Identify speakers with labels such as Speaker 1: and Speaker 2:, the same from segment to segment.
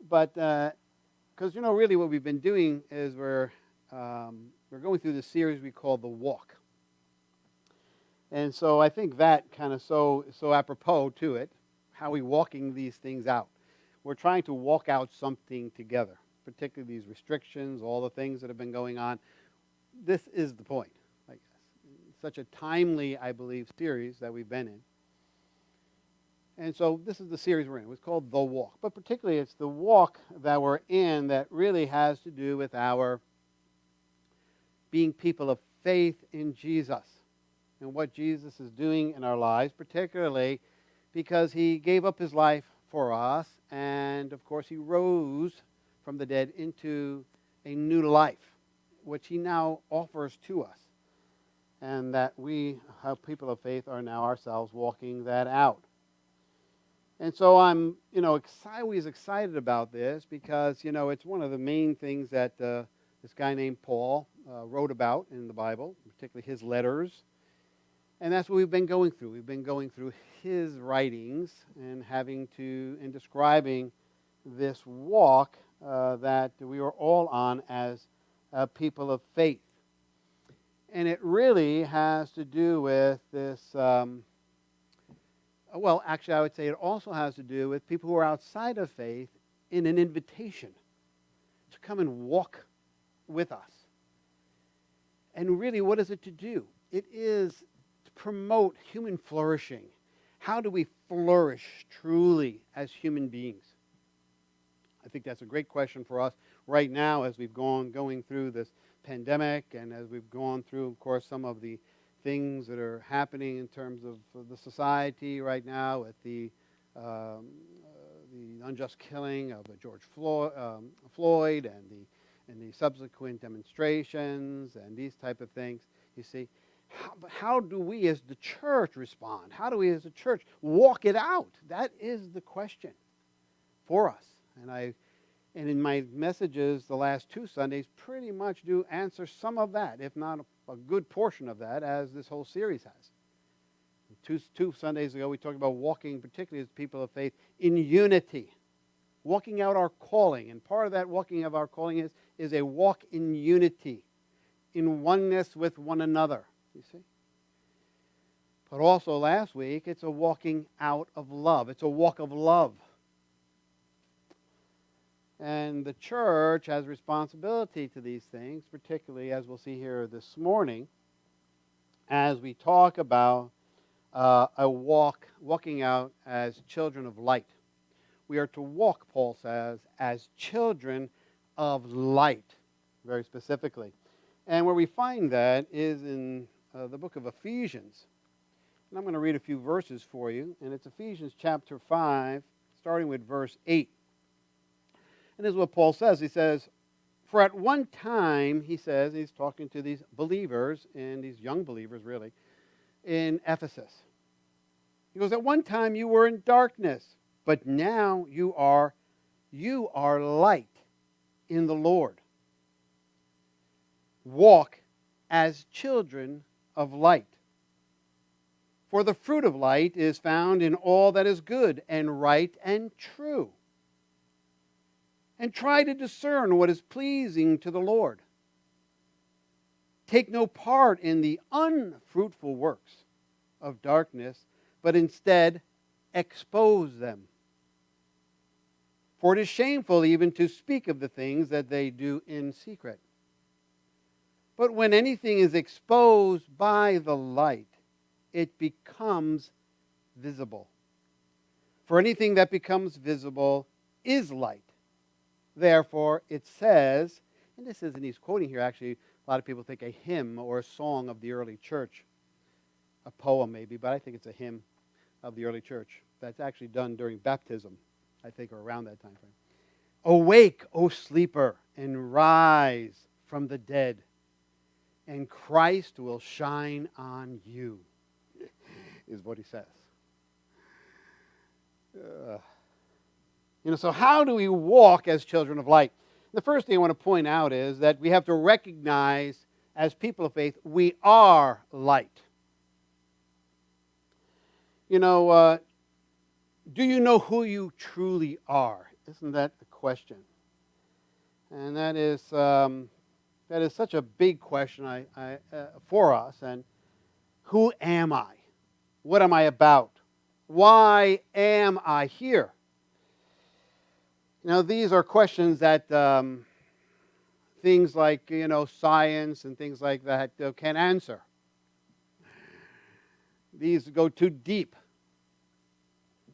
Speaker 1: But because really what we've been doing is we're going through this series we call The Walk. And so I think that kind of so apropos to it, how we walking these things out. We're trying to walk out something together, particularly these restrictions, all the things that have been going on. This is the point, I guess. Such a timely, I believe, series that we've been in. And so this is the series we're in. It's called The Walk. But particularly it's the walk that we're in that really has to do with our being people of faith in Jesus and what Jesus is doing in our lives, particularly because he gave up his life for us, and of course he rose from the dead into a new life, which he now offers to us, and that we, how people of faith, are now ourselves walking that out. And so I'm, always excited about this because, it's one of the main things that this guy named Paul wrote about in the Bible, particularly his letters. And that's what we've been going through. We've been going through his writings and describing this walk that we are all on as people of faith. And it really has to do with this, actually I would say it also has to do with people who are outside of faith in an invitation to come and walk with us. And really, what is it to do? It is to promote human flourishing. How do we flourish truly as human beings? I think that's a great question for us right now as we've going through this pandemic and as we've gone through, of course, some of the things that are happening in terms of the society right now with the unjust killing of George Floyd and the subsequent demonstrations and these type of things. You see, how do we as the church respond? How do we as the church walk it out? That is the question for us. And in my messages the last 2 Sundays pretty much do answer some of that, if not a good portion of that, as this whole series has. Two Sundays ago we talked about walking, particularly as people of faith, in unity. Walking out our calling. And part of that walking of our calling is a walk in unity, in oneness with one another, you see. But also last week, it's a walking out of love. It's a walk of love. And the church has responsibility to these things, particularly as we'll see here this morning, as we talk about walking out as children of light. We are to walk, Paul says, as children of light, very specifically. And where we find that is in the book of Ephesians. And I'm going to read a few verses for you. And it's Ephesians chapter 5, starting with verse 8. And this is what Paul says. He says, "For at one time," he says, he's talking to these believers, and these young believers really, in Ephesus. He goes, "At one time you were in darkness, but now you are light in the Lord. Walk as children of light. For the fruit of light is found in all that is good and right and true. And try to discern what is pleasing to the Lord. Take no part in the unfruitful works of darkness, but instead expose them. For it is shameful even to speak of the things that they do in secret. But when anything is exposed by the light, it becomes visible. For anything that becomes visible is light. Therefore, it says," and this isn't, he's quoting here actually, a lot of people think a hymn or a song of the early church. A poem maybe, but I think it's a hymn of the early church. That's actually done during baptism, I think, or around that time frame. "Awake, O sleeper, and rise from the dead, and Christ will shine on you," is what he says. So how do we walk as children of light? The first thing I want to point out is that we have to recognize, as people of faith, we are light. Do you know who you truly are Isn't that the question? And that is such a big question for us. And who am I? What am I about? Why am I here? These are questions that things like, science and things like that can't answer. These go too deep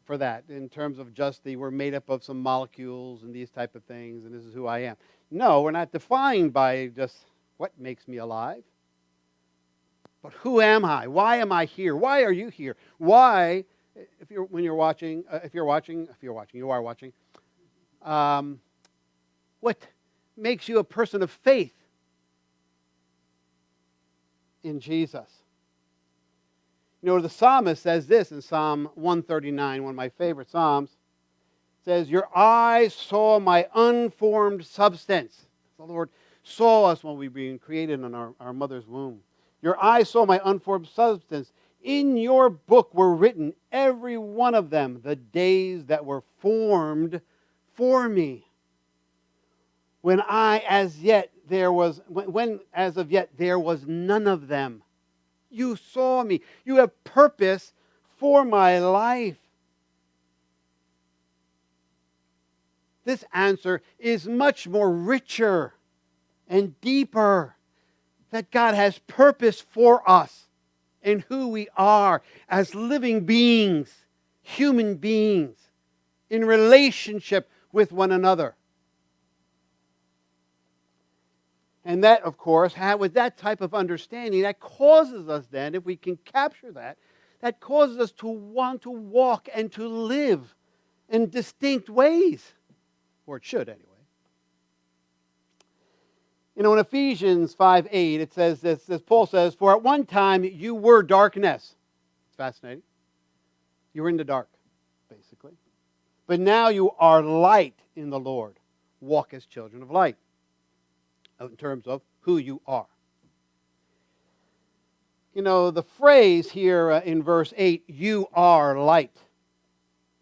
Speaker 1: for that in terms of just we're made up of some molecules and these type of things, and this is who I am. No, we're not defined by just what makes me alive. But who am I? Why am I here? Why are you here? Why, you are watching, what makes you a person of faith in Jesus? The psalmist says this in Psalm 139, one of my favorite psalms. It says, your eyes saw my unformed substance. The Lord saw us when we were being created in our mother's womb. Your eyes saw my unformed substance. In your book were written, every one of them, the days that were formed for me. When as of yet there was none of them. You saw me. You have purpose for my life. This answer is much more richer and deeper. That God has purpose for us and who we are as living beings, human beings, in relationship with one another. And that, of course, with that type of understanding, that causes us then, if we can capture that, that causes us to want to walk and to live in distinct ways. Or it should, anyway. In Ephesians 5:8, it says this, as Paul says, for at one time you were darkness. It's fascinating. You were in the dark, basically. But now you are light in the Lord. Walk as children of light. In terms of who you are. The phrase here in verse 8, you are light,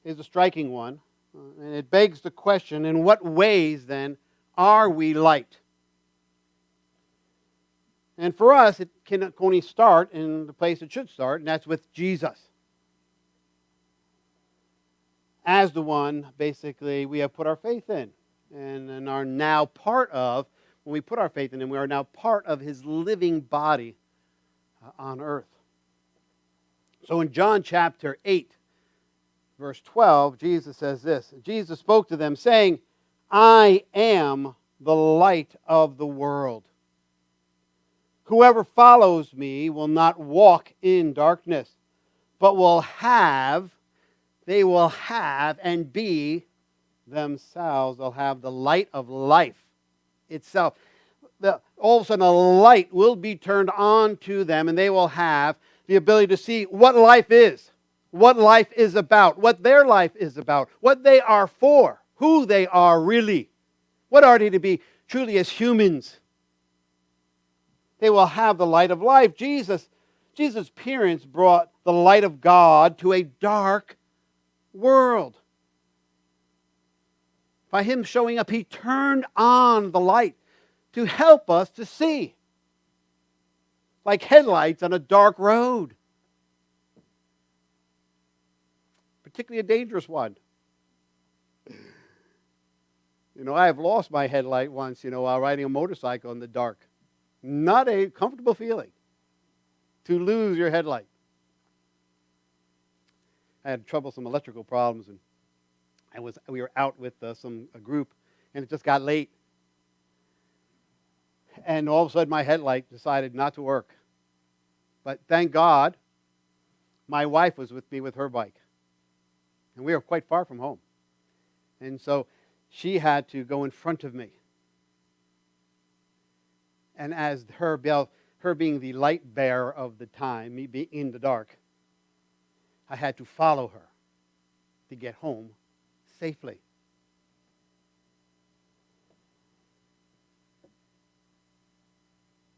Speaker 1: is a striking one. And it begs the question, in what ways then are we light? And for us, it can only start in the place it should start, and that's with Jesus. As the one, basically, we have put our faith in and are now part of. When we put our faith in Him, we are now part of His living body on earth. So in John chapter 8, verse 12, Jesus says this. Jesus spoke to them saying, I am the light of the world. Whoever follows me will not walk in darkness, but they will have and be themselves. They'll have the light of life itself. All of a sudden a light will be turned on to them, and they will have the ability to see what life is about, what their life is about, what they are for, who they are really, what are they to be truly as humans. They will have the light of life. Jesus' appearance brought the light of God to a dark world. By Him showing up, He turned on the light to help us to see. Like headlights on a dark road. Particularly a dangerous one. I have lost my headlight once, while riding a motorcycle in the dark. Not a comfortable feeling to lose your headlight. I had troublesome electrical problems, and we were out with a group, and it just got late. And all of a sudden, my headlight decided not to work. But thank God, my wife was with me with her bike. And we were quite far from home. And so she had to go in front of me. And as her being the light bearer of the time, me being in the dark, I had to follow her to get home safely.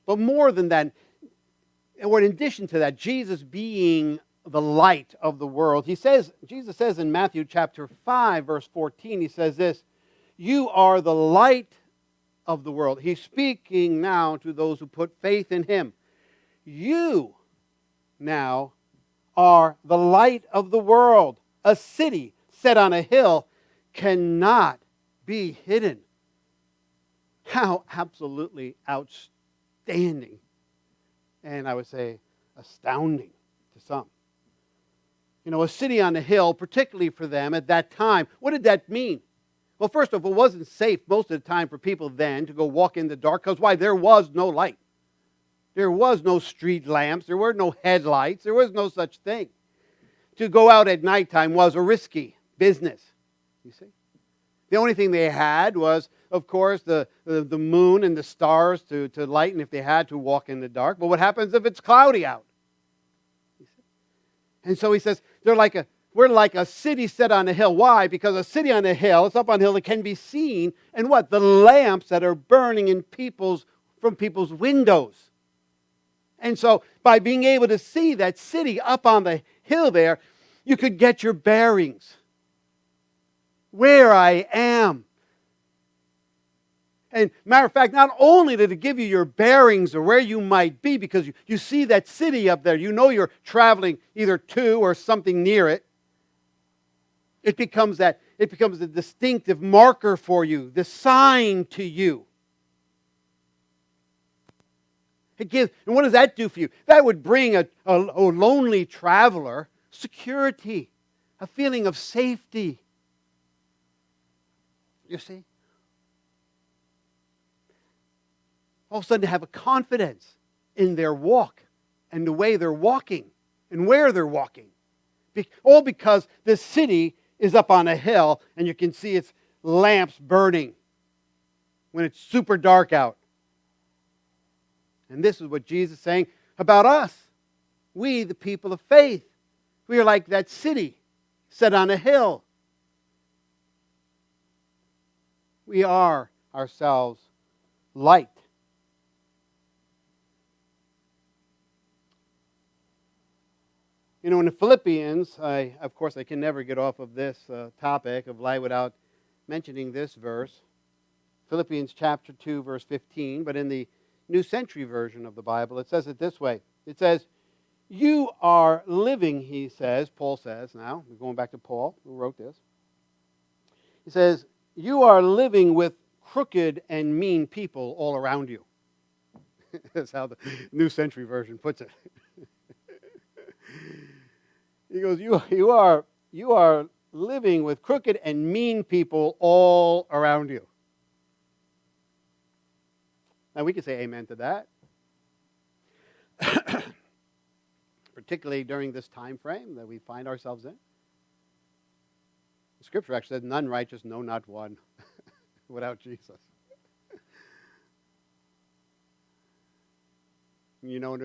Speaker 1: But more than that, or in addition to that, Jesus being the light of the world. Jesus says in Matthew chapter 5, verse 14, he says this, you are the light of the world. He's speaking now to those who put faith in him. You now are the light of the world. A city set on a hill cannot be hidden. How absolutely outstanding, and I would say astounding to some. You know, a city on a hill, particularly for them at that time, what did that mean? Well, first of all, it wasn't safe most of the time for people then to go walk in the dark, because why? There was no light. There was no street lamps. There were no headlights. There was no such thing. To go out at nighttime was a risky business, you see. The only thing they had was, of course, the moon and the stars to lighten if they had to walk in the dark. But what happens if it's cloudy out? And so he says, we're like a city set on a hill. Why? Because a city on a hill, it's up on a hill, it can be seen. And what? The lamps that are burning in from people's windows. And so by being able to see that city up on the hill there, you could get your bearings. Where I am. And matter of fact, not only did it give you your bearings or where you might be, because you see that city up there, you know you're traveling either to or something near it. It becomes a distinctive marker for you, the sign to you. And what does that do for you? That would bring a lonely traveler security, a feeling of safety. You see? All of a sudden to have a confidence in their walk and the way they're walking and where they're walking. All because this city is up on a hill and you can see its lamps burning when it's super dark out. And this is what Jesus is saying about us. We, the people of faith, we are like that city set on a hill. We are ourselves light. You know, in the Philippians, I can never get off of this topic of light without mentioning this verse. Philippians chapter 2, verse 15. But in the New Century Version of the Bible, it says it this way. It says, you are living, Paul says now. We're going back to Paul, who wrote this. He says, you are living with crooked and mean people all around you. That's how the New Century Version puts it. He goes, you are living with crooked and mean people all around you. Now we can say amen to that. Particularly during this time frame that we find ourselves in. The scripture actually says, none righteous, no, not one, without Jesus. You know,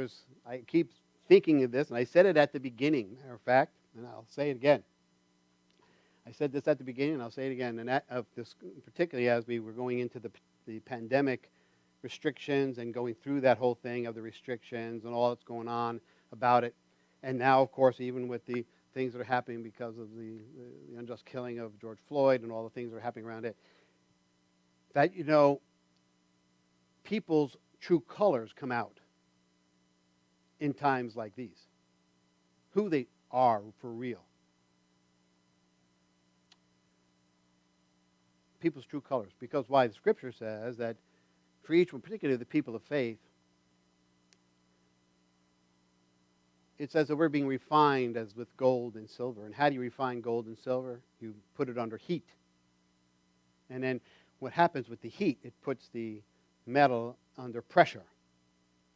Speaker 1: I keep thinking of this, and I said it at the beginning, matter of fact, and I'll say it again. I said this at the beginning, and I'll say it again, and particularly as we were going into the pandemic restrictions and going through that whole thing of the restrictions and all that's going on about it. And now, of course, even with the things that are happening because of the unjust killing of George Floyd and all the things that are happening around it, that, you know, people's true colors come out in times like these. Who they are for real. People's true colors. Because why? The scripture says that for each one, particularly the people of faith, it says that we're being refined as with gold and silver. And how do you refine gold and silver? You put it under heat. And then what happens with the heat, it puts the metal under pressure.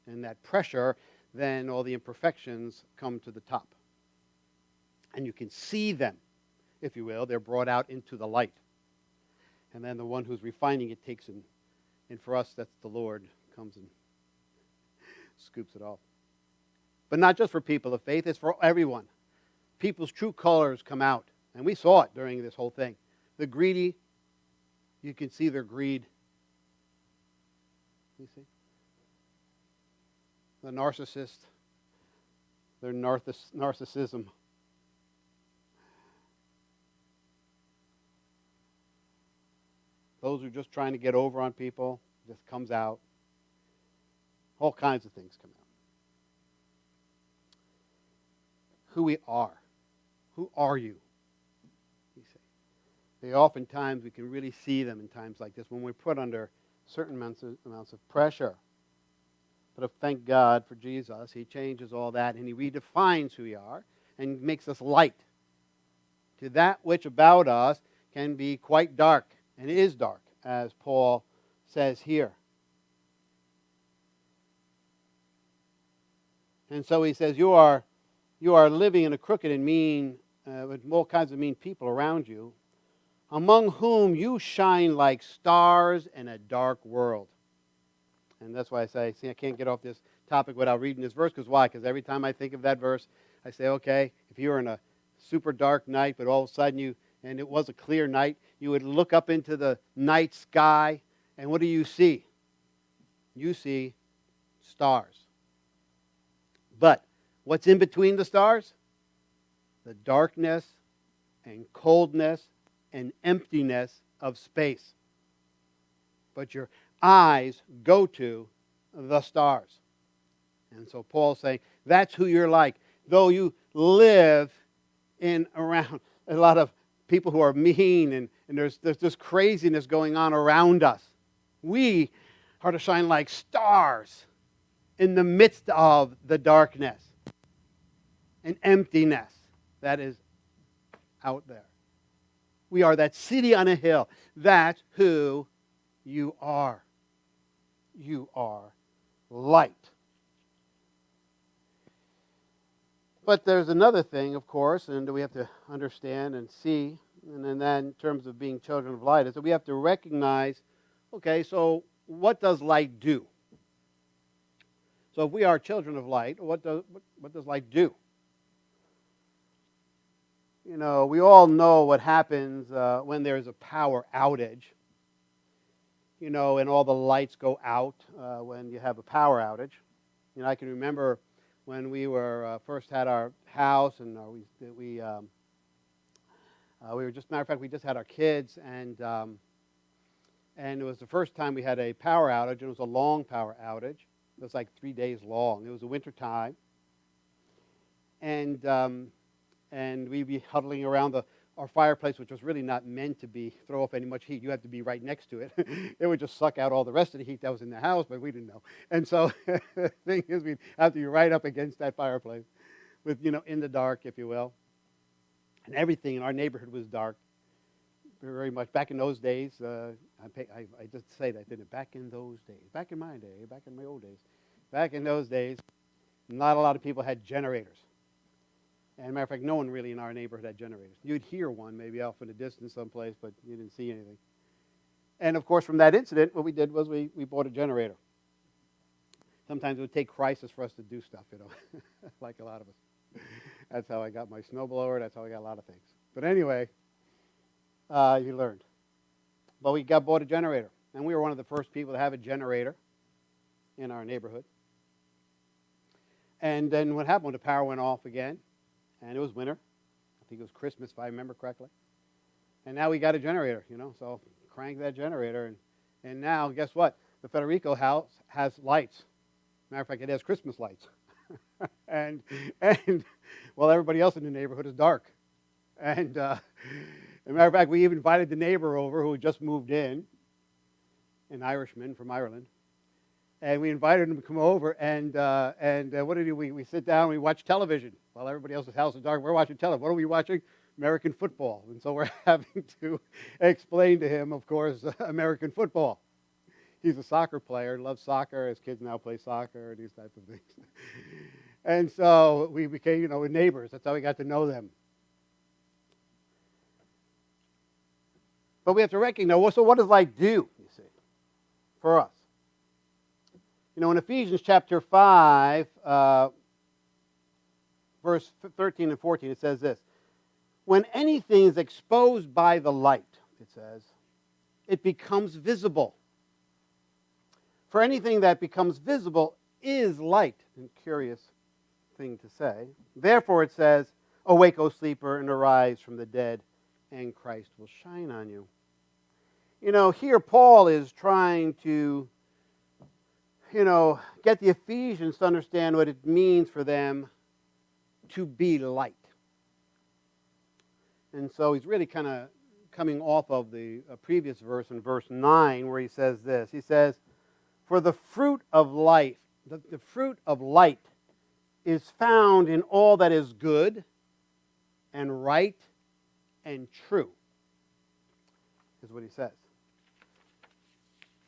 Speaker 1: And that pressure, then all the imperfections come to the top. And you can see them, if you will. They're brought out into the light. And then the one who's refining it takes in. And for us, that's the Lord, comes and scoops it off. But not just for people of faith, it's for everyone. People's true colors come out. And we saw it during this whole thing. The greedy, you can see their greed. You see? The narcissist, their narcissism. Those who are just trying to get over on people, just comes out. All kinds of things come out. Who we are. Who are you? You see. Oftentimes we can really see them in times like this when we're put under certain amounts of pressure. But thank God for Jesus. He changes all that and he redefines who we are and makes us light to that which about us can be quite dark, and is dark, as Paul says here. And so he says, you are living in a crooked and mean, with all kinds of mean people around you, among whom you shine like stars in a dark world. And that's why I say, I can't get off this topic without reading this verse. Because why? Because every time I think of that verse, I say, okay, if you were in a super dark night, but all of a sudden and it was a clear night, you would look up into the night sky, and what do you see? You see stars. But what's in between the stars? The darkness and coldness and emptiness of space. But your eyes go to the stars. And so Paul's saying, that's who you're like. Though you live in around a lot of people who are mean and there's this craziness going on around us, we are to shine like stars in the midst of the darkness and emptiness that is out there. We are that city on a hill. That's who you are. You are light. But there's another thing, of course, and we have to understand and see, and then in terms of being children of light, is that we have to recognize, okay, so what does light do? So if we are children of light, what does light do? You know, we all know what happens when there's a power outage. You know, and all the lights go out when you have a power outage. You know, I can remember when we were first had our house, and we were just, matter of fact, we just had our kids, and it was the first time we had a power outage. It was a long power outage. It was like 3 days long. It was the winter time, and we'd be huddling around our fireplace, which was really not meant to throw off any much heat. You had to be right next to it. It would just suck out all the rest of the heat that was in the house, but we didn't know. And so the thing is, we'd have to be right up against that fireplace, with, you know, in the dark, if you will. And everything in our neighborhood was dark, very much. Back in those days, I just say that, didn't it? Back in those days, back in my day, back in my old days, back in those days, not a lot of people had generators. And matter of fact, no one really in our neighborhood had generators. You'd hear one maybe off in the distance someplace, but you didn't see anything. And of course, from that incident, what we did was we bought a generator. Sometimes it would take crisis for us to do stuff, you know, like a lot of us. That's how I got my snowblower. That's how I got a lot of things. But anyway, you learned. But we bought a generator, and we were one of the first people to have a generator in our neighborhood. And then what happened when the power went off again? And it was winter. I think it was Christmas, if I remember correctly. And now we got a generator, you know, so crank that generator. And now, guess what? The Federico house has lights. Matter of fact, it has Christmas lights. and well, everybody else in the neighborhood is dark. And as a matter of fact, we even invited the neighbor over who had just moved in, an Irishman from Ireland. And we invited him to come over, and what did we sit down, we watch television. While everybody else's house is dark, we're watching television. What are we watching? American football. And so we're having to explain to him, of course, American football. He's a soccer player, loves soccer. His kids now play soccer and these types of things. And so we became, you know, neighbors. That's how we got to know them. But we have to recognize, well, so what does light do, you see, for us? You know, in Ephesians chapter 5, verse 13 and 14, it says this. When anything is exposed by the light, it says, it becomes visible. For anything that becomes visible is light. And curious thing to say. Therefore it says, awake, O sleeper, and arise from the dead, and Christ will shine on you. You know, here Paul is trying to, get the Ephesians to understand what it means for them to be light. And so he's really kind of coming off of the previous verse in verse 9 where he says this. He says, for the fruit of life, the fruit of light is found in all that is good and right and true, is what he says.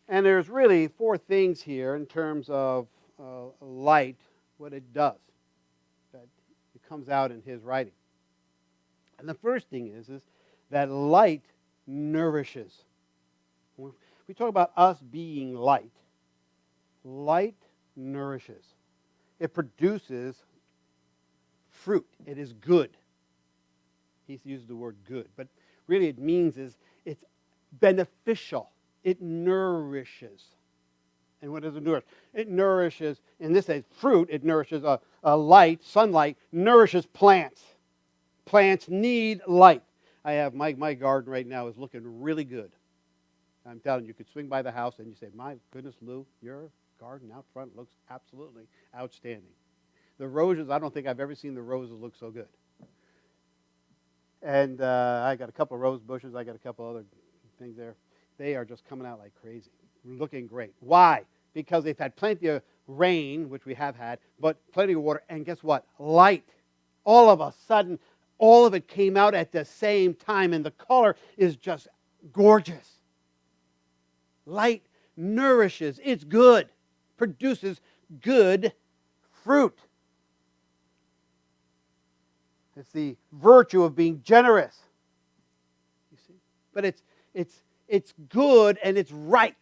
Speaker 1: And there's really four things here in terms of light, what it does. That it comes out in his writing. And the first thing is that light nourishes. When we talk about us being light, light nourishes. It produces fruit. It is good. He's used the word good, but really it means it's beneficial. It nourishes. And what does it nourish? It nourishes, in this case, fruit. It nourishes a light, sunlight, nourishes plants. Plants need light. I have my garden right now is looking really good. I'm telling you, you could swing by the house and you say, my goodness, Lou, your garden out front looks absolutely outstanding. The roses, I don't think I've ever seen the roses look so good. And I got a couple of rose bushes. I got a couple other things there. They are just coming out like crazy, looking great. Why? Because they've had plenty of rain, which we have had, but plenty of water. And guess what? Light. All of a sudden, all of it came out at the same time, and the color is just gorgeous. Light nourishes. It's good. Produces good fruit. It's the virtue of being generous. You see? But it's good and it's right.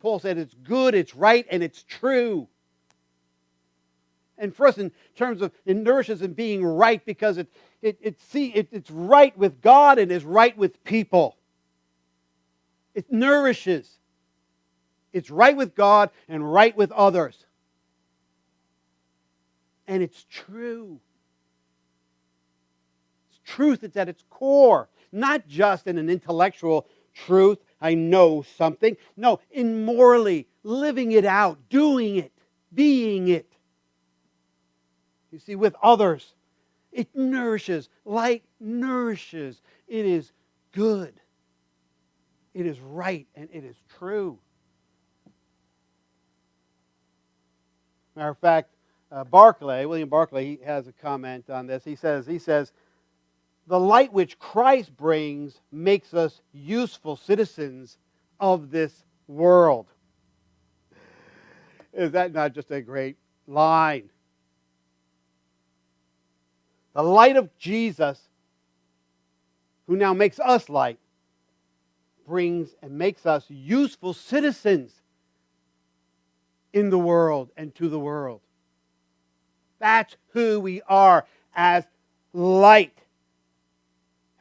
Speaker 1: Paul said it's good, it's right, and it's true. And for us, in terms of it nourishes and being right, because it's right with God and is right with people. It nourishes. It's right with God and right with others. And it's true. It's truth. It's at its core. Not just in an intellectual truth, I know something. No, in morally, living it out, doing it, being it. You see, with others, it nourishes. Light nourishes. It is good. It is right, and it is true. Matter of fact, William Barclay, he has a comment on this. He says, the light which Christ brings makes us useful citizens of this world. Is that not just a great line? The light of Jesus, who now makes us light, brings and makes us useful citizens in the world and to the world. That's who we are as light,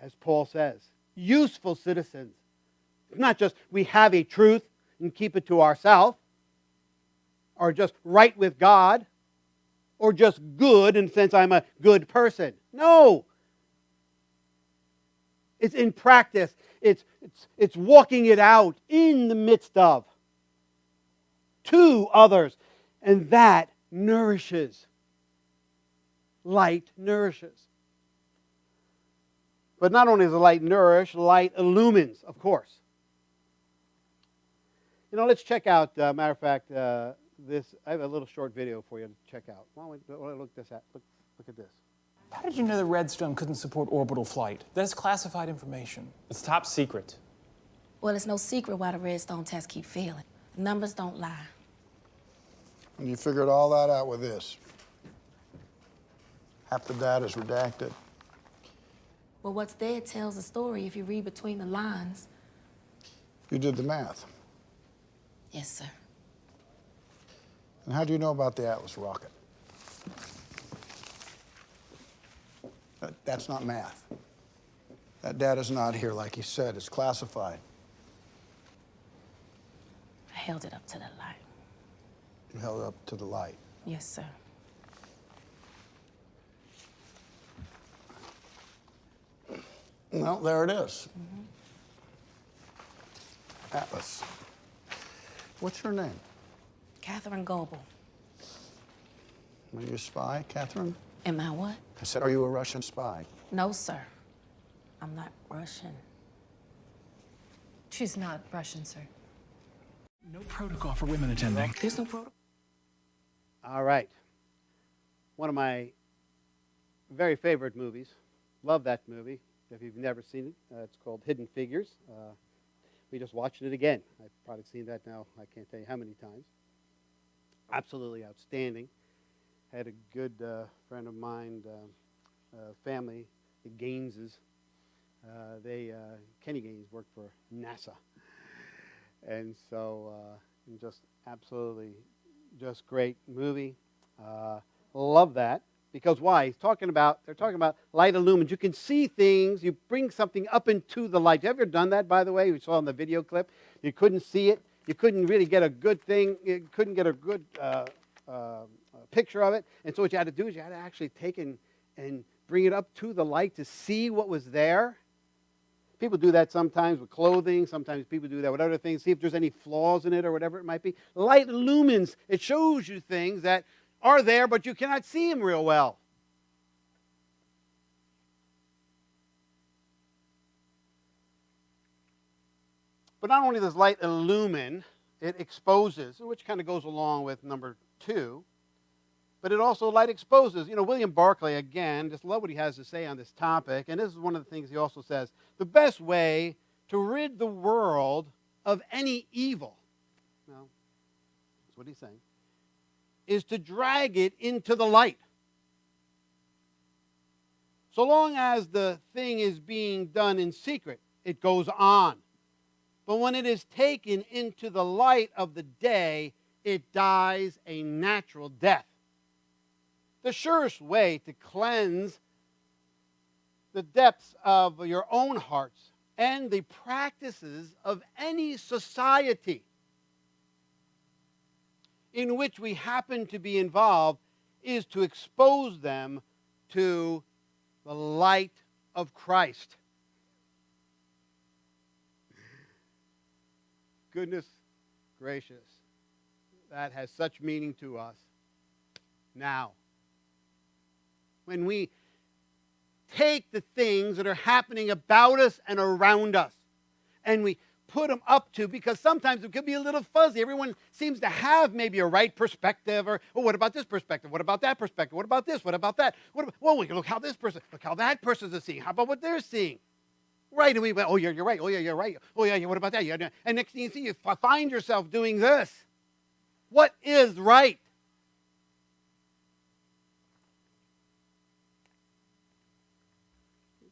Speaker 1: as Paul says. Useful citizens. It's not just we have a truth and keep it to ourselves, or just right with God, or just good in the sense I'm a good person. No. It's in practice. It's walking it out in the midst of, to others. And that nourishes. Light nourishes. But not only does the light nourish, light illumines, of course. Let's check out, matter of fact, this. I have a little short video for you to check out. Why don't we look at this.
Speaker 2: How did you know the Redstone couldn't support orbital flight? That's classified information.
Speaker 3: It's top secret.
Speaker 4: Well, it's no secret why the Redstone tests keep failing. Numbers don't lie.
Speaker 5: And you figured all that out with this. Half the data's redacted.
Speaker 4: Well, what's there tells a story if you read between the lines.
Speaker 5: You did the math.
Speaker 4: Yes, sir.
Speaker 5: And how do you know about the Atlas rocket? That's not math. That data's not here, like you said. It's classified.
Speaker 4: I held it up to the light.
Speaker 5: You held it up to the light.
Speaker 4: Yes, sir.
Speaker 5: Well, there it is. Atlas. What's your name?
Speaker 4: Catherine Goebel.
Speaker 5: Are you a spy, Catherine?
Speaker 4: Am I what?
Speaker 5: I said, are you a Russian spy?
Speaker 4: No, sir. I'm not Russian.
Speaker 3: She's not Russian, sir.
Speaker 2: No protocol for women attending.
Speaker 4: There's no protocol.
Speaker 1: All right. One of my very favorite movies. Love that movie. If you've never seen it, it's called Hidden Figures. We just watched it again. I've probably seen that now. I can't tell you how many times. Absolutely outstanding. Had a good friend of mine, family, the Gaineses. Kenny Gaines worked for NASA. And so just absolutely just great movie. Love that. Because why? They're talking about light illumines. You can see things. You bring something up into the light. Have you ever done that, by the way? We saw in the video clip. You couldn't see it. You couldn't really get a good thing. You couldn't get a good picture of it. And so what you had to do is you had to actually take and bring it up to the light to see what was there. People do that sometimes with clothing. Sometimes people do that with other things. See if there's any flaws in it or whatever it might be. Light illumines. It shows you things that are there, but you cannot see them real well. But not only does light illumine, it exposes, which kind of goes along with number 2, but it also light exposes. You know, William Barclay, again, just love what he has to say on this topic, and this is one of the things he also says. The best way to rid the world of any evil, well, that's what he's saying, is to drag it into the light. So long as the thing is being done in secret, it goes on. But when it is taken into the light of the day, it dies a natural death. The surest way to cleanse the depths of your own hearts and the practices of any society in which we happen to be involved is to expose them to the light of Christ. Goodness gracious, that has such meaning to us now. When we take the things that are happening about us and around us and we put them up to, because sometimes it could be a little fuzzy. Everyone seems to have maybe a right perspective, or what about this perspective? What about that perspective? What about this? What about that? Well, look how this person, look how that person's seeing. How about what they're seeing? Right, and we went, oh, you're right. Oh, yeah, you're right. Oh, yeah, what about that? Yeah, and next thing you see, you find yourself doing this. What is right?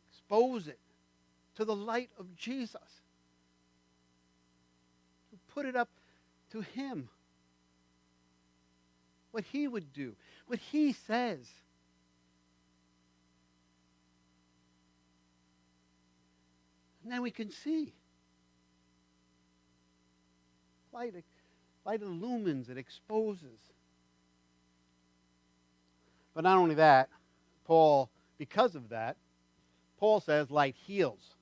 Speaker 1: Expose it to the light of Jesus. Put it up to Him. What He would do. What He says. And then we can see. Light illumines, it exposes. But not only that, Paul, because of that, Paul says light heals.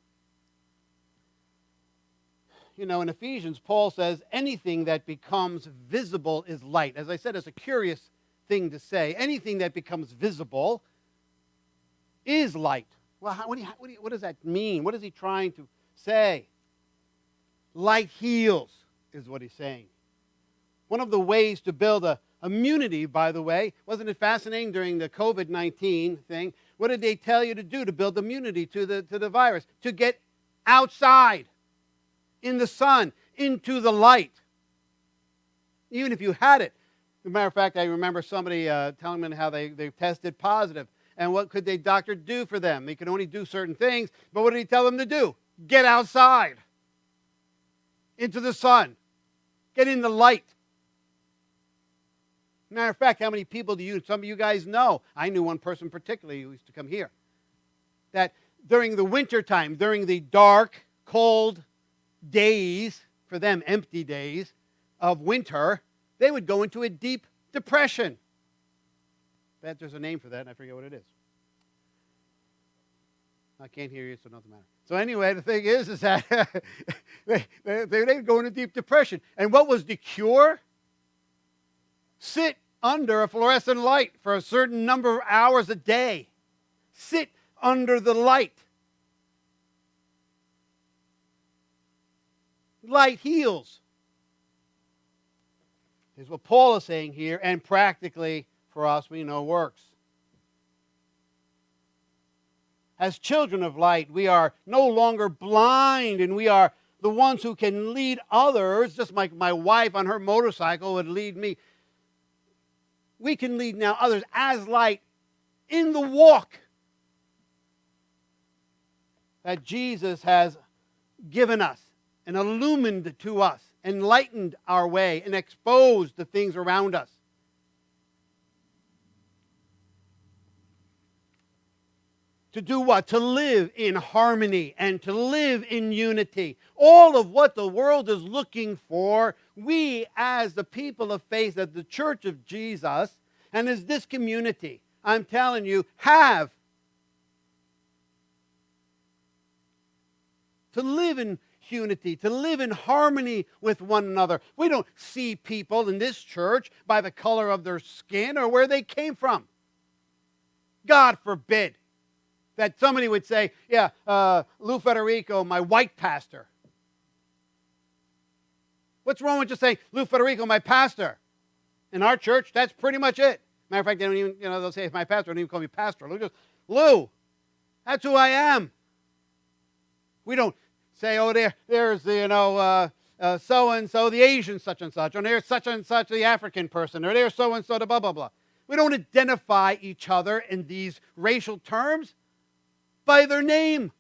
Speaker 1: You know, in Ephesians, Paul says anything that becomes visible is light. As I said, it's a curious thing to say. Anything that becomes visible is light. Well, what does that mean? What is he trying to say? Light heals is what he's saying. One of the ways to build a immunity, by the way, wasn't it fascinating during the COVID-19 thing? What did they tell you to do to build immunity to the virus? To get outside, in the sun, into the light. Even if you had it. As a matter of fact, I remember somebody telling me how they tested positive. And what could the doctor do for them? They could only do certain things. But what did he tell them to do? Get outside. Into the sun. Get in the light. Matter of fact, how many people do some of you guys know? I knew one person particularly who used to come here. That during the winter time, during the dark, cold days, for them empty days of winter, they would go into a deep depression. Bet there's a name for that, and I forget what it is. I can't hear you, so it doesn't matter. So anyway, the thing is that they go into deep depression. And what was the cure? Sit under a fluorescent light for a certain number of hours a day. Sit under the light. Light heals. Is what Paul is saying here, and practically for us we know works. As children of light, we are no longer blind, and we are the ones who can lead others, just like my wife on her motorcycle would lead me. We can lead now others as light in the walk that Jesus has given us and illumined to us, enlightened our way, and exposed the things around us. To do what? To live in harmony and to live in unity. All of what the world is looking for, we as the people of faith, as the church of Jesus, and as this community, I'm telling you, have. To live in unity, to live in harmony with one another. We don't see people in this church by the color of their skin or where they came from. God forbid that somebody would say, yeah, Lou Federico, my white pastor. What's wrong with just saying, Lou Federico, my pastor? In our church, that's pretty much it. Matter of fact, they don't even, they'll say, it's my pastor. They don't even call me pastor. Lou, just, Lou, that's who I am. We don't say, oh, there's the, so-and-so, the Asian such and such, or there's such and such, the African person, or there's so-and-so, the blah, blah, blah. We don't identify each other in these racial terms by their name.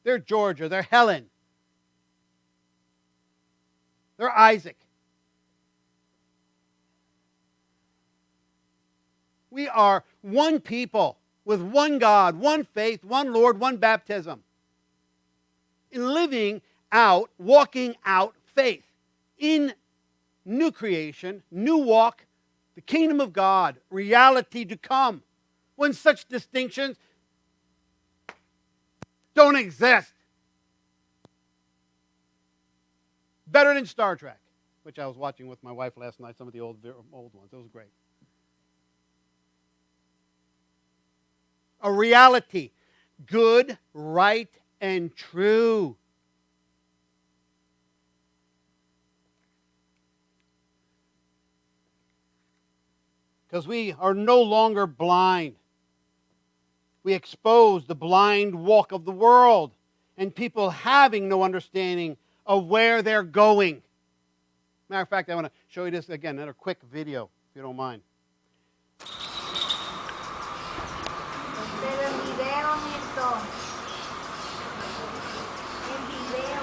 Speaker 1: They're Georgia, they're Helen, they're Isaac. We are one people with one God, one faith, one Lord, one baptism. In living out, walking out faith in new creation, new walk, the kingdom of God, reality to come, when such distinctions don't exist. Better than Star Trek, which I was watching with my wife last night, some of the old ones. It was great. A reality, good, right, and true. Because we are no longer blind. We expose the blind walk of the world and people having no understanding of where they're going. Matter of fact, I want to show you this again, another quick video, if you don't mind.
Speaker 3: Pero el video, Milton. El video.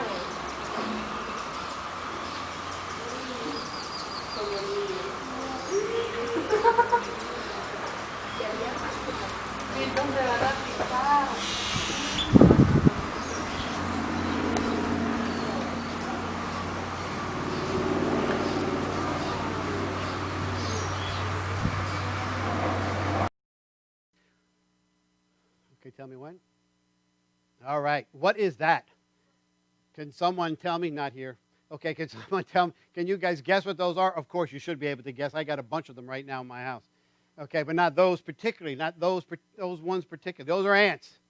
Speaker 3: Milton se van a picar.
Speaker 1: Okay, tell me when. All right, what is that? Can someone tell me? Not here. Okay, can someone tell me? Can you guys guess what those are? Of course, you should be able to guess. I got a bunch of them right now in my house. Okay, but not those particularly, not those ones particularly. Those are ants.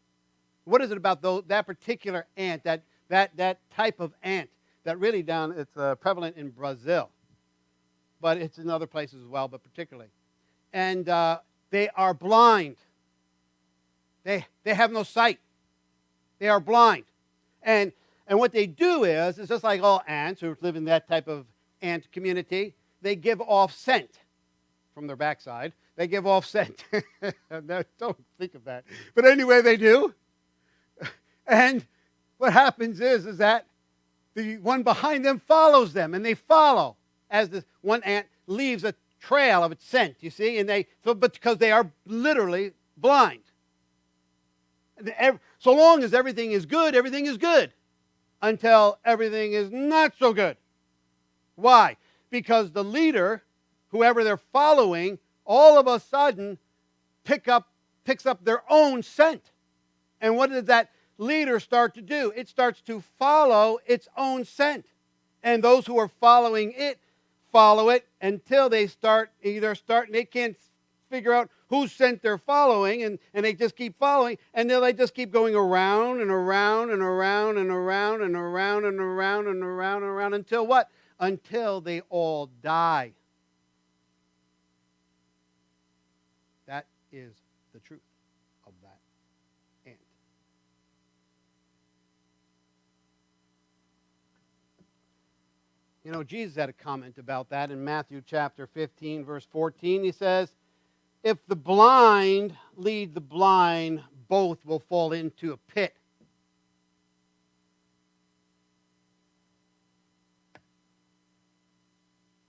Speaker 1: What is it about that particular ant, that type of ant, that really it's prevalent in Brazil, but it's in other places as well, but particularly. And they are blind. They have no sight. They are blind. And what they do is, it's just like all ants who live in that type of ant community, they give off scent from their backside. They give off scent. No, don't think of that. But anyway, they do. And what happens is that the one behind them follows them, and they follow as this one ant leaves a trail of its scent, you see, but because they are literally blind. So long as everything is good until everything is not so good. Why? Because the leader, whoever they're following, all of a sudden picks up their own scent. And what does that leader start to do? It starts to follow its own scent. And those who are following it follow it until they they can't figure out whose scent they're following, and they just keep following, and then they just keep going around and around and around and around and around and around and around and around until what? Until they all die. That is the truth of that ant. You know, Jesus had a comment about that in Matthew chapter 15, verse 14. He says, if the blind lead the blind, both will fall into a pit.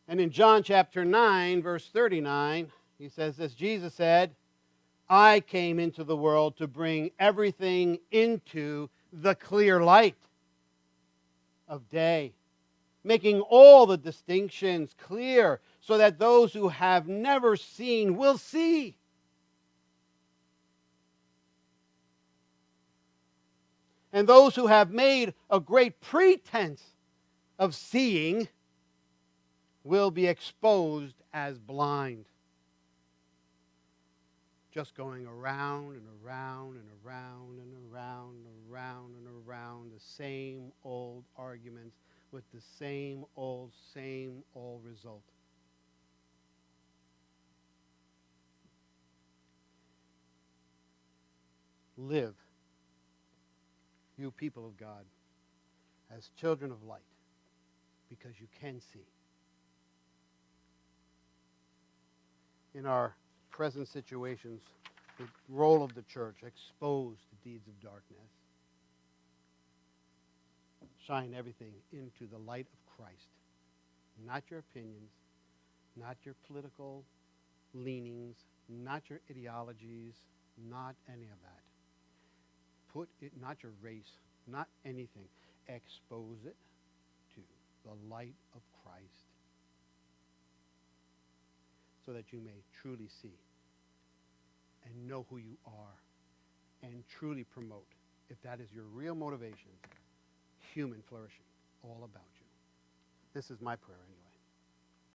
Speaker 1: And in John chapter 9, verse 39, he says this, Jesus said, I came into the world to bring everything into the clear light of day, making all the distinctions clear so that those who have never seen will see. And those who have made a great pretense of seeing will be exposed as blind. Just going around and around and around and around and around and around the same old arguments with the same old result. Live, you people of God, as children of light, because you can see. In our present situations, the role of the church, expose the deeds of darkness. Shine everything into the light of Christ. Not your opinions, not your political leanings, not your ideologies, not any of that. Put it, not your race, not anything. Expose it to the light of Christ so that you may truly see and know who you are and truly promote, if that is your real motivation, human flourishing all about you. This is my prayer.